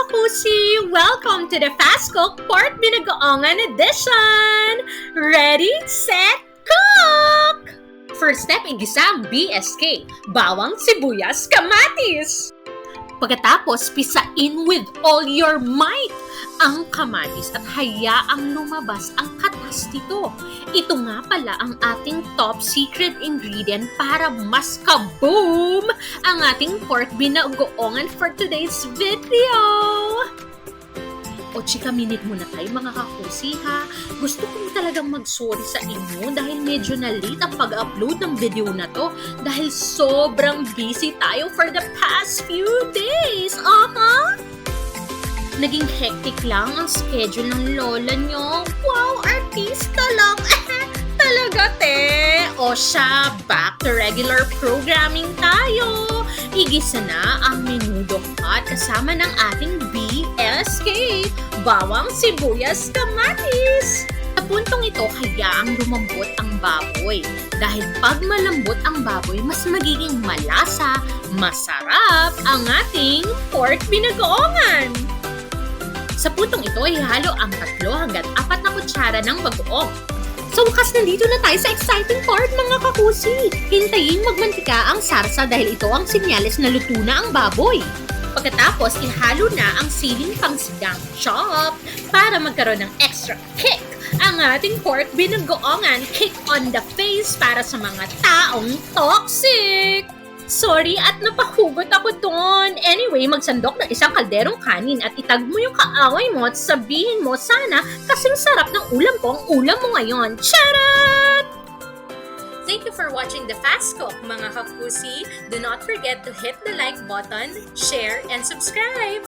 kapusi! Welcome to the Fast Cook Pork Binagoongan edition! Ready, set, cook! First step, igisa ang BSK, bawang, sibuyas, kamatis. Pagkatapos, pisain with all your might ang kamatis at hayaang lumabas ang katas nito. Ito nga pala ang ating top secret ingredient para mas kaboom ang ating pork binagoongan for today's video. O chika minute muna tayo mga kakusi ha. Gusto ko talagang mag-sorry sa inyo dahil medyo na-late ang pag-upload ng video na to dahil sobrang busy tayo for the past few days. Naging hectic lang ang schedule ng lola nyo. Wow, artista lang. Talaga, te. O siya, back to regular programming tayo. Igisa na ang menudo at kasama ng ating BSK, bawang, sibuyas, kamatis. Sa puntong ito, hayaang lumambot ang baboy. Dahil pag malambot ang baboy, mas magiging malasa, masarap ang ating pork binagoongan. Sa puntong ito, ihalo ang 3 hanggang 4 na kutsara ng bagoong. Sa wakas, nandito na tayo sa exciting part mga kakusi. Hintayin magmantika ang sarsa dahil ito ang senyales na luto na ang baboy. Pagkatapos, ihalo na ang siling pangsigang chop para magkaroon ng extra kick. Ang ating pork binagoongan, kick on the face para sa mga taong toxic. Sorry at napahugot ako doon. Anyway, magsandok ng isang kalderong kanin at itag mo yung kaaway mo at sabihin mo sana kasing sarap ng ulam ko ang ulam mo ngayon. Charat! Thank you for watching the Fast Cook, mga kakusi. Do not forget to hit the like button, share, and subscribe.